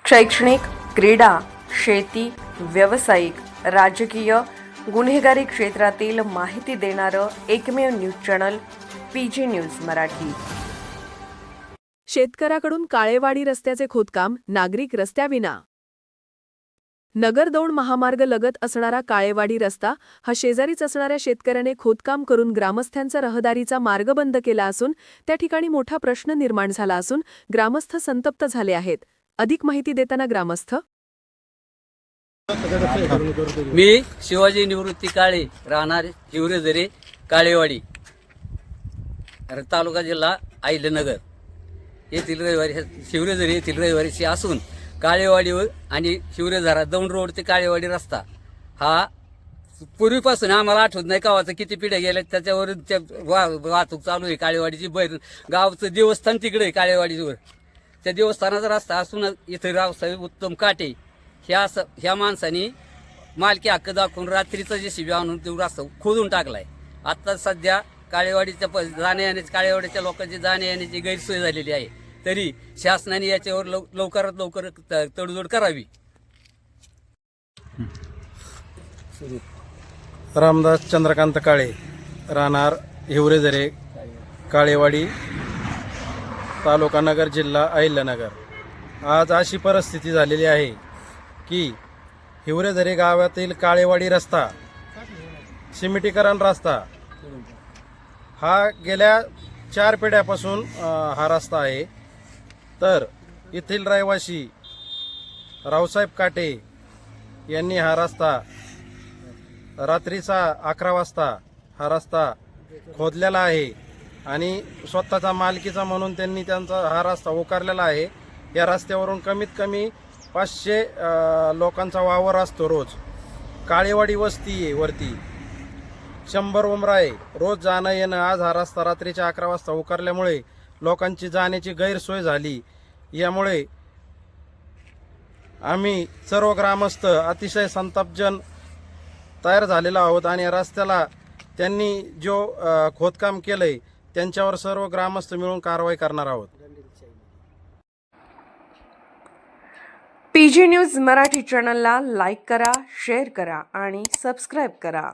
शैक्षणिक, क्रीडा, शेती, व्यावसायिक, राजकीय, गुन्हेगारी क्षेत्रातील माहिती देणारं एकमेव news channel PG news Marathi. शेतकऱ्याकडून काळेवाडी रस्त्याचे खोदकाम, नागरिक रस्त्याविना। नगर दौंड महामार्ग लगत असणारा काळेवाडी रस्ता हा शेजारीच असणाऱ्या शेतकऱ्याने खोदकाम करून ग्रामस्थांचा रहदारीचा मार्ग बंद केला असून त्या ठिकाणी मोठा प्रश्न निर्माण झाला असून ग्रामस्थ संतप्त झाले आहेत। अधिक माहिती देताना ग्रामस्थ, मी शिवाजी निवृत्ती काळे, राहणार हिवरेझरे, काळेवाडी, तालुका जिल्हा अहिल्यानगर येथील रहिवारी, हिवरेझरे येथील रहिवासी असून काळेवाडीवर आणि हिवरेझरा दौंड रोड ते काळेवाडी रस्ता हा पूर्वीपासून आम्हाला आठवत नाही गावाचं किती पिढ्या गेल्या त्याच्यावर वाहतूक चालू आहे। काळेवाडीची गावचं देवस्थान तिकडे आहे काळेवाडीवर, त्या देवस्थानाचा रस्ता असून इथे रावसाहेब उत्तम काटे ह्या माणसाने मालकी हक्क दाखवून रात्रीचा JCB आणून तो रस्ता खोदून टाकलाय। आता सध्या काळेवाडीच्या जाण्या येण्याची, काळेवाडीच्या लोकांची जाण्या येण्याची गैरसोय झालेली आहे, तरी शासनाने याच्यावर लवकरात लवकर तडजोड करावी। रामदास चंद्रकांत काळे, राहणार हिवरेझरे, काळेवाडी, तालुका नगर, जिल्हा अहिल्यानगर। आज अशी परिस्थिती झालेली आहे की हिवरेझरे गावातील काळेवाडी रस्ता, सिमेंटीकरण रस्ता हा गेल्या 4 पिढ्यापासून हा रस्ता आहे। तर येथील रहिवासी रावसाहेब काटे यांनी हा रस्ता रात्रीचा 11 वाजता हा रस्ता खोदलेला आहे आणि स्वतःचा मालकीचा म्हणून त्यांनी त्यांचा हा रस्ता उकारलेला आहे। या रस्त्यावरून कमीत कमी 500 लोकांचा वावर असतो रोज। काळेवाडी वस्ती आहे वरती, 100 उमरा आहे, रोज जाणं येणं। आज हा रस्ता रात्रीच्या 11 वाजता उकारल्यामुळे लोकांची जाण्याची गैरसोय झाली। यामुळे आम्ही सर्व ग्रामस्थ अतिशय संतापजन तयार झालेलो आहोत आणि रस्त्याला त्यांनी जो खोदकाम केलंय त्यांच्यावर सर्व ग्रामस्थ मिळून कारवाई करणार आहोत। पीजी न्यूज मराठी चॅनलला लाईक करा, शेअर करा आणि सबस्क्राईब करा।